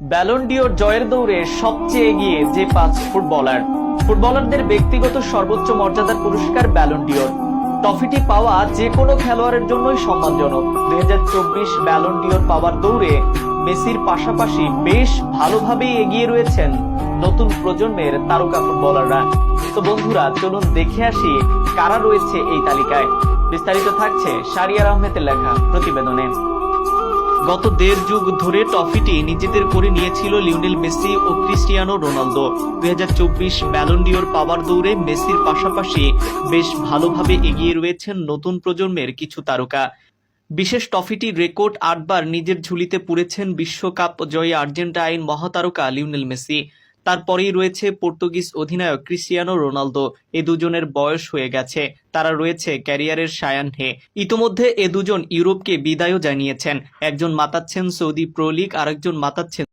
Ballon d'Or জয়ের দৌড়ে সবচেয়ে এগিয়ে যে 5 ফুটবলারদের ব্যক্তিগত সর্বোচ্চ মর্যাদার পুরস্কার ব্যালন ডিওর। ট্রফিটি পাওয়া যে কোনো খেলোয়াড়ের জন্যই সম্মানজনক। 2024 ব্যালন ডিওর পাওয়ার দৌড়ে মেসির পাশাপাশি বেশ ভালোভাবেই এগিয়ে রয়েছেন নতুন প্রজন্মের তারকা ফুটবলাররা। তো বন্ধুরা, চলুন দেখে আসি কারা রয়েছে এই তালিকায়। বিস্তারিত থাকছে শাহরিয়ার আহমেদের লেখা প্রতিবেদনে। গত 1.5 যুগ ধরে ট্রফিটি নিজেদের করে নিয়েছিল লিওনেল মেসি ও ক্রিস্টিয়ানো রোনালদো। 2024 ব্যালন ডিওর পাওয়ার দৌড়ে মেসির পাশাপাশি বেশ ভালোভাবে এগিয়ে রয়েছেন নতুন প্রজন্মের কিছু তারকা। বিশেষ ট্রফিটির রেকর্ড 8 বার নিজের ঝুলিতে পুরেছেন বিশ্বকাপ জয়ী আর্জেন্টাইন মহাতারকা লিওনেল মেসি। তারপরেই রয়েছে পর্তুগিজ অধিনায়ক ক্রিস্টিয়ানো রোনালদো। এ দুজনের বয়স হয়ে গেছে, তারা রয়েছে ক্যারিয়ারের সায়াহ্নে। ইতোমধ্যে এ দুজন ইউরোপকে বিদায়ও জানিয়েছেন। একজন মাতাচ্ছেন সৌদি প্রো লিগ, আরেকজন মাতাচ্ছেন